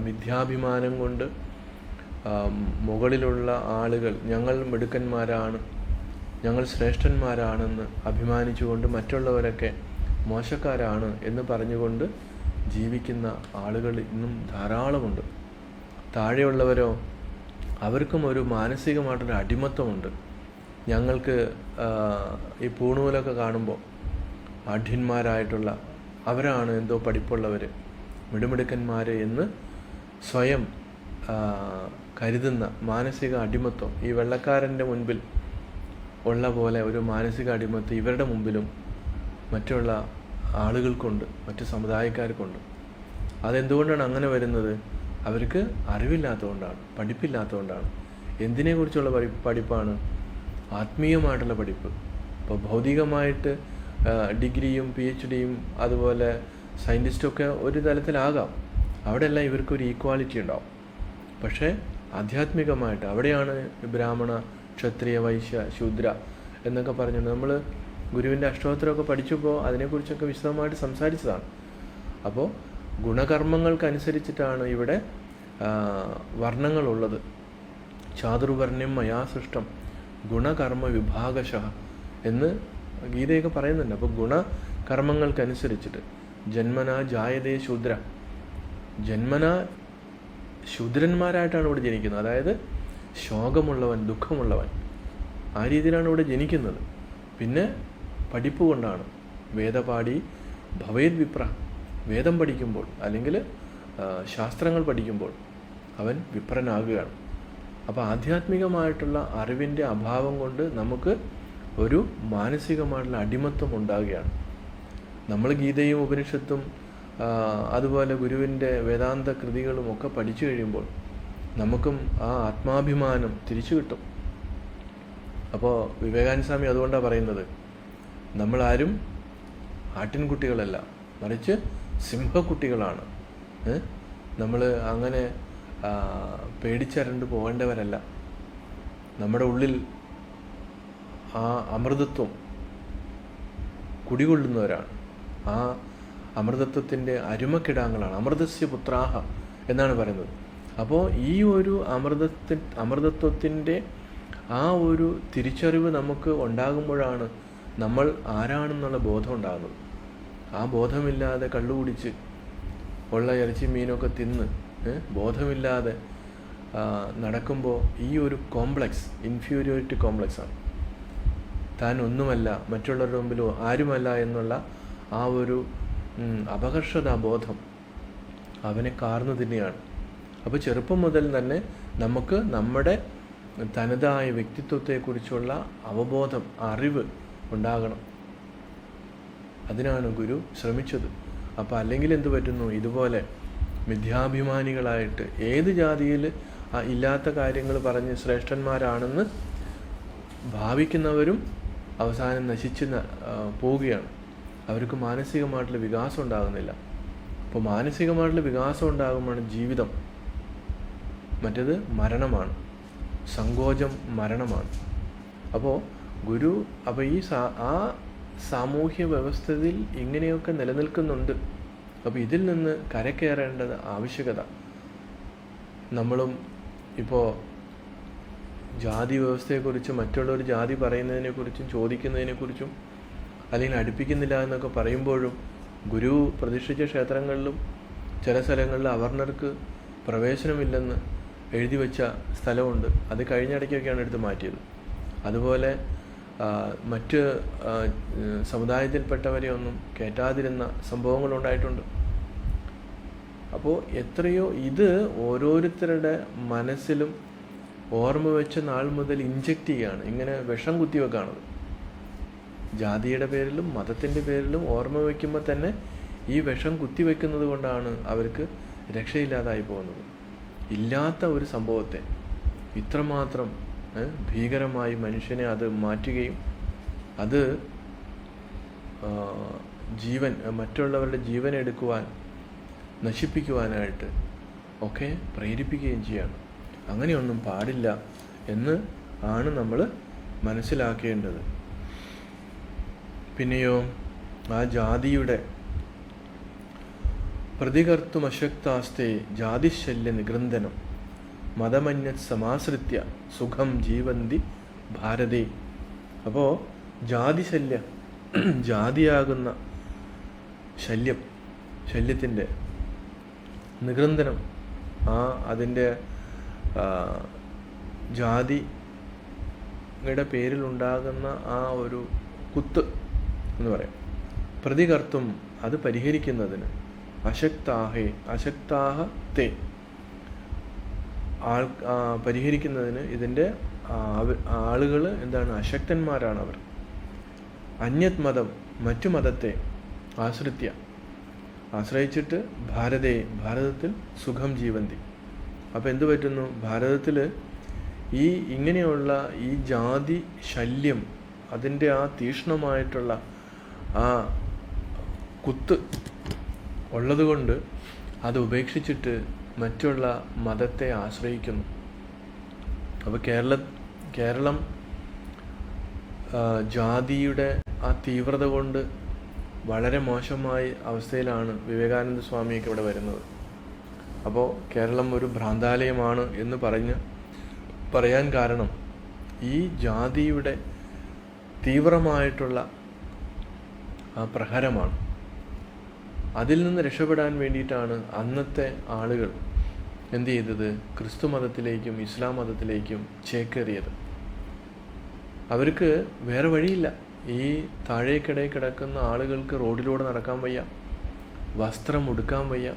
മിഥ്യാഭിമാനം കൊണ്ട് മുകളിലുള്ള ആളുകൾ ഞങ്ങൾ മിടുക്കന്മാരാണ്, ഞങ്ങൾ ശ്രേഷ്ഠന്മാരാണെന്ന് അഭിമാനിച്ചുകൊണ്ട് മറ്റുള്ളവരൊക്കെ മോശക്കാരാണ് എന്ന് പറഞ്ഞുകൊണ്ട് ജീവിക്കുന്ന ആളുകൾ ഇന്നും ധാരാളമുണ്ട്. താഴെയുള്ളവരോ അവർക്കും ഒരു മാനസികമായിട്ടൊരു അടിമത്തമുണ്ട്. ഞങ്ങൾക്ക് ഈ പൂണൂലൊക്കെ കാണുമ്പോൾ ആഢ്യന്മാരായിട്ടുള്ള അവരാണ് എന്തോ പഠിപ്പുള്ളവർ, മിടുമിടുക്കന്മാർ എന്ന് സ്വയം കരുതുന്ന മാനസിക അടിമത്വം ഈ വെള്ളക്കാരൻ്റെ മുൻപിൽ ഉള്ള പോലെ ഒരു മാനസിക അടിമത്വം ഇവരുടെ മുമ്പിലും മറ്റുള്ള ആളുകൾക്കുണ്ട്, മറ്റു സമുദായക്കാർക്കുണ്ട്. അതെന്തുകൊണ്ടാണ് അങ്ങനെ വരുന്നത്? അവർക്ക് അറിവില്ലാത്തതുകൊണ്ടാണ്, പഠിപ്പില്ലാത്തതുകൊണ്ടാണ്. എന്തിനെക്കുറിച്ചുള്ള പഠിപ്പാണ്? ആത്മീയമായിട്ടുള്ള പഠിപ്പ്. ഇപ്പോൾ ഭൗതികമായിട്ട് ഡിഗ്രിയും PhDയും അതുപോലെ സയൻറ്റിസ്റ്റൊക്കെ ഒരു തലത്തിലാകാം, അവിടെയെല്ലാം ഇവർക്കൊരു ഈക്വാലിറ്റി ഉണ്ടാവും. പക്ഷേ ആധ്യാത്മികമായിട്ട് അവിടെയാണ് ബ്രാഹ്മണ, ക്ഷത്രിയ, വൈശ്യ, ശൂദ്ര എന്നൊക്കെ പറഞ്ഞിട്ടുണ്ട്. നമ്മൾ ഗുരുവിൻ്റെ അഷ്ടോത്തരമൊക്കെ പഠിച്ചപ്പോൾ അതിനെക്കുറിച്ചൊക്കെ വിശദമായിട്ട് സംസാരിച്ചതാണ്. അപ്പോൾ ഗുണകർമ്മങ്ങൾക്കനുസരിച്ചിട്ടാണ് ഇവിടെ വർണ്ണങ്ങളുള്ളത്. ചാതുർവർണ്ണ്യം മയാ സൃഷ്ടം ഗുണകർമ്മ വിഭാഗശഃ എന്ന് ഗീതയൊക്കെ പറയുന്നുണ്ട്. അപ്പോൾ ഗുണകർമ്മങ്ങൾക്കനുസരിച്ചിട്ട് ജന്മനാ ജായതേ ശൂദ്ര, ജന്മനാ ശൂദ്രന്മാരായിട്ടാണ് ഇവിടെ ജനിക്കുന്നത്. അതായത് ശോകമുള്ളവൻ, ദുഃഖമുള്ളവൻ, ആ രീതിയിലാണ് ഇവിടെ ജനിക്കുന്നത്. പിന്നെ പഠിപ്പ് കൊണ്ടാണ്. വേദപാഠി ഭവേദ് വിപ്ര, വേദം പഠിക്കുമ്പോൾ അല്ലെങ്കിൽ ശാസ്ത്രങ്ങൾ പഠിക്കുമ്പോൾ അവൻ വിപ്രനാകുകയാണ്. അപ്പോൾ ആധ്യാത്മികമായിട്ടുള്ള അറിവിൻ്റെ അഭാവം കൊണ്ട് നമുക്ക് ഒരു മാനസികമായിട്ടുള്ള അടിമത്വം ഉണ്ടാകുകയാണ്. നമ്മൾ ഗീതയും ഉപനിഷത്തും അതുപോലെ ഗുരുവിൻ്റെ വേദാന്ത കൃതികളും ഒക്കെ പഠിച്ചു കഴിയുമ്പോൾ നമുക്കും ആ ആത്മാഭിമാനം തിരിച്ചു കിട്ടും. അപ്പോൾ വിവേകാനന്ദ സ്വാമി അതുകൊണ്ടാണ് പറയുന്നത്, നമ്മളാരും ആട്ടിൻകുട്ടികളല്ല, മറിച്ച് സിംഹക്കുട്ടികളാണ്. നമ്മൾ അങ്ങനെ പേടിച്ചരണ്ട് പോകേണ്ടവരല്ല. നമ്മുടെ ഉള്ളിൽ ആ അമൃതത്വം കുടികൊള്ളുന്നവരാണ്. ആ അമൃതത്വത്തിൻ്റെ അരുമക്കിടാങ്ങളാണ്. അമൃതസ്യ പുത്രാഹ എന്നാണ് പറയുന്നത്. അപ്പോൾ ഈ ഒരു അമൃതത്വത്തിൻ്റെ ആ ഒരു തിരിച്ചറിവ് നമുക്ക് ഉണ്ടാകുമ്പോഴാണ് നമ്മൾ ആരാണെന്നുള്ള ബോധം ഉണ്ടാകുന്നത്. ആ ബോധമില്ലാതെ കള്ളുകുടിച്ച് ഉള്ള ഇറച്ചി മീനൊക്കെ തിന്ന് ബോധമില്ലാതെ നടക്കുമ്പോൾ ഈ ഒരു കോംപ്ലക്സ്, ഇൻഫീരിയോറിറ്റി കോംപ്ലക്സാണ്. താൻ ഒന്നുമല്ല, മറ്റുള്ളവരുടെ മുമ്പിൽ ആരുമല്ല എന്നുള്ള ആ ഒരു അപകർഷതാബോധം അവനെ കാർന്നു തന്നെയാണ്. അപ്പോൾ ചെറുപ്പം മുതൽ തന്നെ നമുക്ക് നമ്മുടെ തനതായ വ്യക്തിത്വത്തെക്കുറിച്ചുള്ള അവബോധം, അറിവ് ഉണ്ടാകണം. അതിനാണ് ഗുരു ശ്രമിച്ചത്. അപ്പോൾ അല്ലെങ്കിൽ എന്തു പറ്റുന്നു? ഇതുപോലെ മിഥ്യാഭിമാനികളായിട്ട് ഏത് ജാതിയിൽ ഇല്ലാത്ത കാര്യങ്ങൾ പറഞ്ഞ് ശ്രേഷ്ഠന്മാരാണെന്ന് ഭാവിക്കുന്നവരും അവസാനം നശിച്ച് പോവുകയാണ്. അവർക്ക് മാനസികമായിട്ടുള്ള വികാസം ഉണ്ടാകുന്നില്ല. അപ്പോൾ മാനസികമായിട്ടുള്ള വികാസം ഉണ്ടാകുമ്പോഴാണ് ജീവിതം. മറ്റേത് മരണമാണ്, സങ്കോചം മരണമാണ്. അപ്പോൾ ഗുരു ഈ ആ സാമൂഹ്യ വ്യവസ്ഥയിൽ ഇങ്ങനെയൊക്കെ നിലനിൽക്കുന്നുണ്ട്. അപ്പോൾ ഇതിൽ നിന്ന് കരകയറേണ്ടത് ആവശ്യകത. നമ്മളും ഇപ്പോൾ ജാതി വ്യവസ്ഥയെക്കുറിച്ചും മറ്റുള്ളൊരു ജാതി പറയുന്നതിനെക്കുറിച്ചും ചോദിക്കുന്നതിനെക്കുറിച്ചും അല്ലെങ്കിൽ അടുപ്പിക്കുന്നില്ല എന്നൊക്കെ പറയുമ്പോഴും ഗുരു പ്രതിഷ്ഠിച്ച ക്ഷേത്രങ്ങളിലും ചില സ്ഥലങ്ങളിൽ അവർണർക്ക് പ്രവേശനമില്ലെന്ന് എഴുതി വെച്ച സ്ഥലമുണ്ട്. അത് കഴിഞ്ഞിടയ്ക്കൊക്കെയാണ് എടുത്ത് മാറ്റിയത്. അതുപോലെ മറ്റ് സമുദായത്തിൽപ്പെട്ടവരെ ഒന്നും കയറ്റാതിരുന്ന സംഭവങ്ങളുണ്ടായിട്ടുണ്ട്. അപ്പോൾ എത്രയോ ഇത് ഓരോരുത്തരുടെ മനസ്സിലും ഓർമ്മ വെച്ച നാൾ മുതൽ ഇഞ്ചക്റ്റ് ചെയ്യുകയാണ്, ഇങ്ങനെ വിഷം കുത്തിവെക്കാണത്. ജാതിയുടെ പേരിലും മതത്തിൻ്റെ പേരിലും ഓർമ്മ വയ്ക്കുമ്പോൾ തന്നെ ഈ വിഷം കുത്തിവെക്കുന്നത് കൊണ്ടാണ് അവർക്ക് രക്ഷയില്ലാതായി പോകുന്നത്. ഇല്ലാത്ത ഒരു സംഭവത്തെ ഇത്രമാത്രം ഭീകരമായി മനുഷ്യനെ അത് മാറ്റുകയും അത് മറ്റുള്ളവരുടെ ജീവൻ എടുക്കുവാൻ, നശിപ്പിക്കുവാനായിട്ട് ഒക്കെ പ്രേരിപ്പിക്കുകയും ചെയ്യാണ്. അങ്ങനെയൊന്നും പാടില്ല എന്ന് ആണ് നമ്മൾ മനസ്സിലാക്കേണ്ടത്. പിന്നെയോ ആ ജാതിയുടെ പ്രതികർത്തുമശക്താസ്തേ ജാതിശല്യ നിഗ്രന്ഥനം മതമന്യത് സമാശ്രിത്യ സുഖം ജീവന്തി ഭാരതേ. അപ്പോൾ ജാതിശല്യം, ജാതിയാകുന്ന ശല്യത്തിൻ്റെ നികൃന്തനം, അതിൻ്റെ ജാതിയുടെ പേരിലുണ്ടാകുന്ന ആ ഒരു കുത്ത് എന്ന് പറയാം, പ്രതികർത്തും അത് പരിഹരിക്കുന്നതിന് അശക്താഹ തേ പരിഹരിക്കുന്നതിന് ഇതിൻ്റെ ആളുകൾ എന്താണ്? അശക്തന്മാരാണ് അവർ. അന്യത് മതം, മറ്റു മതത്തെ ആശ്രയിച്ചിട്ട് ഭാരതത്തിൽ സുഖം ജീവന്തി. അപ്പോൾ എന്തു പറ്റുന്നു? ഭാരതത്തിൽ ഇങ്ങനെയുള്ള ഈ ജാതി ശല്യം, അതിൻ്റെ ആ തീക്ഷ്ണമായിട്ടുള്ള ആ കുത്ത് ഉള്ളതുകൊണ്ട് അത് ഉപേക്ഷിച്ചിട്ട് മറ്റുള്ള മതത്തെ ആശ്രയിക്കുന്നു. അപ്പോൾ കേരളം ജാതിയുടെ ആ തീവ്രത കൊണ്ട് വളരെ മോശമായ അവസ്ഥയിലാണ് വിവേകാനന്ദ സ്വാമിയൊക്കെ ഇവിടെ വരുന്നത്. അപ്പോൾ കേരളം ഒരു ഭ്രാന്താലയമാണ് എന്ന് പറയാൻ കാരണം ഈ ജാതിയുടെ തീവ്രമായിട്ടുള്ള ആ പ്രഹരമാണ്. അതിൽ നിന്ന് രക്ഷപ്പെടാൻ വേണ്ടിയിട്ടാണ് അന്നത്തെ ആളുകൾ എന്ത് ചെയ്തത്? ക്രിസ്തു മതത്തിലേക്കും ഇസ്ലാം മതത്തിലേക്കും ചേക്കേറിയത്. അവർക്ക് വേറെ വഴിയില്ല. ഈ താഴേക്കിടയിൽ കിടക്കുന്ന ആളുകൾക്ക് റോഡിലൂടെ നടക്കാൻ വയ്യ, വസ്ത്രം ഉടുക്കാൻ വയ്യ,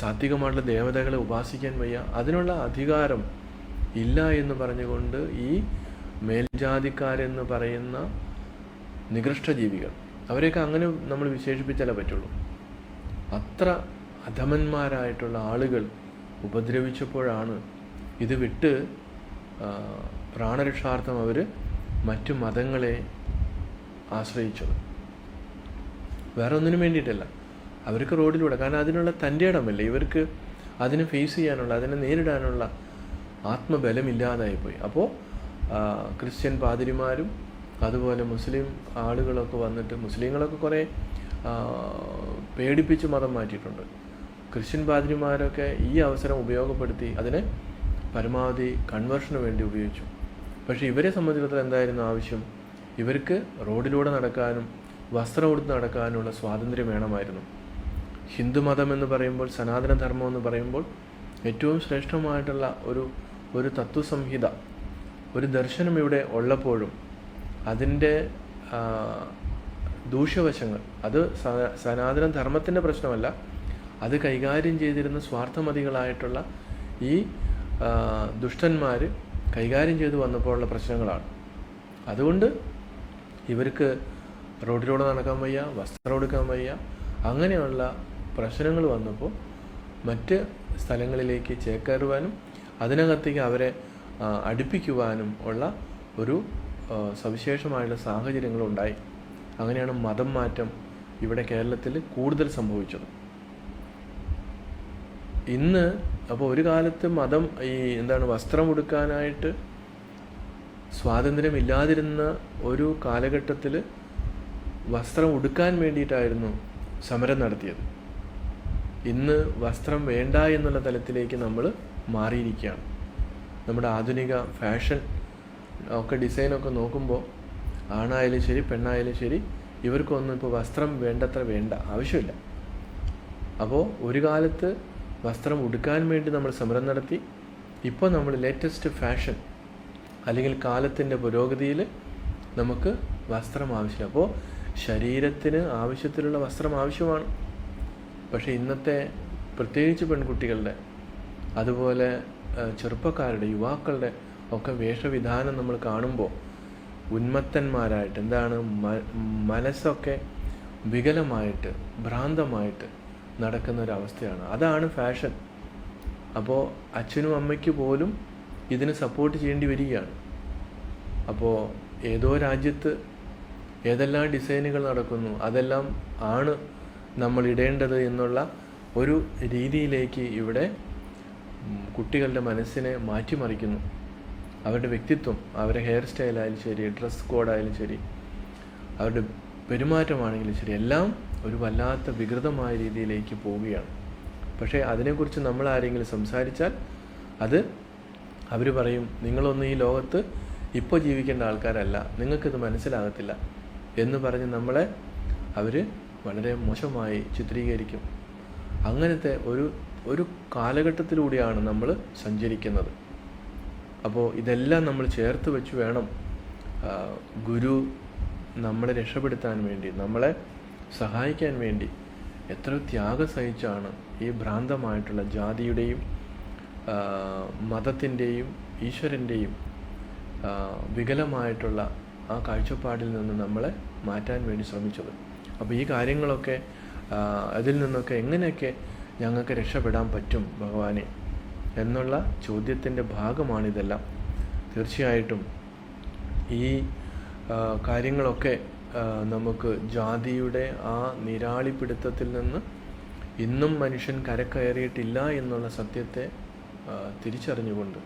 സാത്വികമായിട്ടുള്ള ദേവതകളെ ഉപാസിക്കാൻ വയ്യ, അതിനുള്ള അധികാരം ഇല്ല എന്ന് പറഞ്ഞുകൊണ്ട് ഈ മേൽജാതിക്കാരെന്ന് പറയുന്ന നികൃഷ്ടജീവികൾ, അവരെയൊക്കെ അങ്ങനെ നമ്മൾ വിശേഷിപ്പിച്ചാലേ പറ്റുള്ളൂ. അത്ര അധമന്മാരായിട്ടുള്ള ആളുകൾ ഉപദ്രവിച്ചപ്പോഴാണ് ഇത് വിട്ട് പ്രാണരക്ഷാർത്ഥം അവർ മറ്റു മതങ്ങളെ ആശ്രയിച്ചത്. വേറെ ഒന്നിനും വേണ്ടിയിട്ടല്ല, അവർക്ക് റോഡിലൂടെ, കാരണം അതിനുള്ള തൻ്റെ ഇടമല്ല, ഇവർക്ക് അതിനെ ഫേസ് ചെയ്യാനുള്ള, അതിനെ നേരിടാനുള്ള ആത്മബലമില്ലാതായിപ്പോയി. അപ്പോൾ ക്രിസ്ത്യൻ പാതിരിമാരും അതുപോലെ മുസ്ലിം ആളുകളൊക്കെ വന്നിട്ട്, മുസ്ലിങ്ങളൊക്കെ കുറേ പേടിപ്പിച്ച് മതം മാറ്റിയിട്ടുണ്ട്. ക്രിസ്ത്യൻ പാതിരിമാരൊക്കെ ഈ അവസരം ഉപയോഗപ്പെടുത്തി അതിനെ പരമാവധി കൺവേർഷന് വേണ്ടി ഉപയോഗിച്ചു. പക്ഷേ ഇവരെ സംബന്ധിച്ചിടത്തോളം എന്തായിരുന്നു ആവശ്യം? ഇവർക്ക് റോഡിലൂടെ നടക്കാനും വസ്ത്രം ഉടുത്ത് നടക്കാനുള്ള സ്വാതന്ത്ര്യം വേണമായിരുന്നു. ഹിന്ദുമതം എന്ന് പറയുമ്പോൾ, സനാതനധർമ്മം എന്ന് പറയുമ്പോൾ ഏറ്റവും ശ്രേഷ്ഠമായിട്ടുള്ള ഒരു തത്വസംഹിത, ഒരു ദർശനം ഇവിടെ ഉള്ളപ്പോഴും അതിൻ്റെ ദൂഷ്യവശങ്ങൾ, അത് സനാതനധർമ്മത്തിൻ്റെ പ്രശ്നമല്ല, അത് കൈകാര്യം ചെയ്തിരുന്ന സ്വാർത്ഥമതികളായിട്ടുള്ള ഈ ദുഷ്ടന്മാർ കൈകാര്യം ചെയ്തു വന്നപ്പോഴുള്ള പ്രശ്നങ്ങളാണ്. അതുകൊണ്ട് ഇവർക്ക് റോഡിലൂടെ നടക്കാൻ വയ്യ, വസ്ത്രം എടുക്കാൻ വയ്യ, അങ്ങനെയുള്ള പ്രശ്നങ്ങൾ വന്നപ്പോൾ മറ്റ് സ്ഥലങ്ങളിലേക്ക് ചേക്കേറുവാനും അതിനകത്തേക്ക് അവരെ അടുപ്പിക്കുവാനും ഉള്ള ഒരു സവിശേഷമായുള്ള സാഹചര്യങ്ങളുണ്ടായി. അങ്ങനെയാണ് മതം മാറ്റം ഇവിടെ കേരളത്തിൽ കൂടുതൽ സംഭവിച്ചത്. ഇന്ന് അപ്പോൾ ഒരു കാലത്ത് മതം വസ്ത്രം ഉടുക്കാനായിട്ട് സ്വാതന്ത്ര്യമില്ലാതിരുന്ന ഒരു കാലഘട്ടത്തിൽ വസ്ത്രം ഉടുക്കാൻ വേണ്ടിയിട്ടായിരുന്നു സമരം നടത്തിയത്. ഇന്ന് വസ്ത്രം വേണ്ട എന്നുള്ള തലത്തിലേക്ക് നമ്മൾ മാറിയിരിക്കുകയാണ്. നമ്മുടെ ആധുനിക ഫാഷൻ ഒക്കെ ഡിസൈനൊക്കെ നോക്കുമ്പോൾ ആണായാലും ശരി പെണ്ണായാലും ശരി ഇവർക്കൊന്നും ഇപ്പോൾ വസ്ത്രം വേണ്ട ആവശ്യമില്ല. അപ്പോൾ ഒരു കാലത്ത് വസ്ത്രം ഉടുക്കാൻ വേണ്ടി നമ്മൾ സമരം നടത്തി. ഇപ്പോൾ നമ്മൾ ലേറ്റസ്റ്റ് ഫാഷൻ അല്ലെങ്കിൽ കാലത്തിൻ്റെ പുരോഗതിയിൽ നമുക്ക് വസ്ത്രം ആവശ്യമില്ല. അപ്പോൾ ശരീരത്തിന് ആവശ്യത്തിലുള്ള വസ്ത്രം ആവശ്യമാണ്. പക്ഷേ ഇന്നത്തെ പ്രത്യേകിച്ച് പെൺകുട്ടികളുടെ അതുപോലെ ചെറുപ്പക്കാരുടെ യുവാക്കളുടെ ഒക്കെ വേഷവിധാനം നമ്മൾ കാണുമ്പോൾ ഉന്മത്തന്മാരായിട്ട് മനസ്സൊക്കെ വികലമായിട്ട് ഭ്രാന്തമായിട്ട് നടക്കുന്ന ഒരവസ്ഥയാണ്. അതാണ് ഫാഷൻ. അപ്പോൾ അച്ഛനും അമ്മയ്ക്ക് പോലും ഇതിന് സപ്പോർട്ട് ചെയ്യേണ്ടി വരികയാണ്. അപ്പോൾ ഏതോ രാജ്യത്ത് ഏതെല്ലാം ഡിസൈനുകൾ നടക്കുന്നു അതെല്ലാം ആണ് നമ്മൾ ഇടേണ്ടത് എന്നുള്ള ഒരു രീതിയിലേക്ക് ഇവിടെ കുട്ടികളുടെ മനസ്സിനെ മാറ്റിമറിക്കുന്നു. അവരുടെ വ്യക്തിത്വം, അവരുടെ ഹെയർ സ്റ്റൈലായാലും ശരി, ഡ്രസ് കോഡായാലും ശരി, അവരുടെ പെരുമാറ്റമാണെങ്കിലും ശരി, എല്ലാം ഒരു വല്ലാത്ത വികൃതമായ രീതിയിലേക്ക് പോവുകയാണ്. പക്ഷേ അതിനെക്കുറിച്ച് നമ്മൾ ആരെങ്കിലും സംസാരിച്ചാൽ അവർ പറയും, നിങ്ങളൊന്നും ഈ ലോകത്ത് ഇപ്പോൾ ജീവിക്കേണ്ട ആൾക്കാരല്ല, നിങ്ങൾക്കിത് മനസ്സിലാകത്തില്ല എന്ന് പറഞ്ഞ് നമ്മളെ അവർ വളരെ മോശമായി ചിത്രീകരിക്കും. അങ്ങനത്തെ ഒരു കാലഘട്ടത്തിലൂടെയാണ് നമ്മൾ സഞ്ചരിക്കുന്നത്. അപ്പോൾ ഇതെല്ലാം നമ്മൾ ചേർത്ത് വെച്ച് വേണം ഗുരു നമ്മളെ രക്ഷപ്പെടുത്താൻ വേണ്ടി, നമ്മളെ സഹായിക്കാൻ വേണ്ടി എത്ര ത്യാഗം സഹിച്ചാണ് ഈ ഭ്രാന്തമായിട്ടുള്ള ജാതിയുടെയും മതത്തിൻ്റെയും ഈശ്വരൻ്റെയും വികലമായിട്ടുള്ള ആ കാഴ്ചപ്പാടിൽ നിന്ന് നമ്മളെ മാറ്റാൻ വേണ്ടി ശ്രമിച്ചത്. അപ്പോൾ ഈ കാര്യങ്ങളൊക്കെ അതിൽ നിന്നൊക്കെ എങ്ങനെയൊക്കെ ഞങ്ങൾക്ക് രക്ഷപ്പെടാൻ പറ്റും ഭഗവാനെ എന്നുള്ള ചോദ്യത്തിൻ്റെ ഭാഗമാണിതെല്ലാം. തീർച്ചയായിട്ടും ഈ കാര്യങ്ങളൊക്കെ നമുക്ക് ജാതിയുടെ ആ നിരാളിപ്പിടുത്തത്തിൽ നിന്ന് ഇന്നും മനുഷ്യൻ കരകയറിയിട്ടില്ല എന്നുള്ള സത്യത്തെ തിരിച്ചറിഞ്ഞുകൊണ്ട്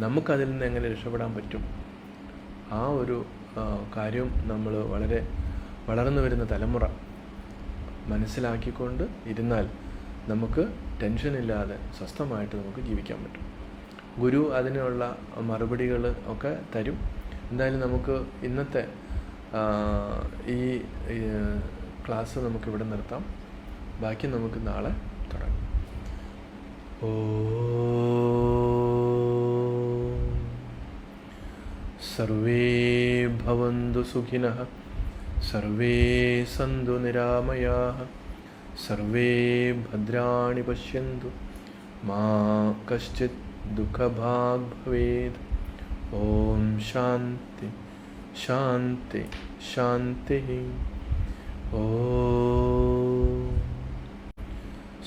നമുക്കതിൽ നിന്ന് എങ്ങനെ രക്ഷപ്പെടാൻ പറ്റും, ആ ഒരു കാര്യം നമ്മൾ വളരെ വളർന്നു വരുന്ന തലമുറ മനസ്സിലാക്കിക്കൊണ്ട് ഇരുന്നാൽ നമുക്ക് ടെൻഷനില്ലാതെ സ്വസ്ഥമായിട്ട് നമുക്ക് ജീവിക്കാൻ പറ്റും. ഗുരു അതിനുള്ള മറുപടികൾ ഒക്കെ തരും. എന്തായാലും നമുക്ക് ഇന്നത്തെ ഈ ക്ലാസ് നമുക്കിവിടെ നിർത്താം. ബാക്കി നമുക്ക് നാളെ തുടങ്ങാം. സർവേ ഭവന്തു സുഖിനഃ, സർവേ സന്തു നിരാമയാഃ, സർവേ ഭദ്രാണി പശ്യന്തു, മാ കശ്ചിത് ദുഃഖഭാഗ് ഭവേത്. ഓം ശാന്തി ശാന്തി ശാന്തി. ഓം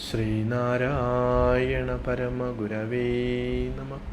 ശ്രീനാരായണ പരമഗുരവേ നമഃ.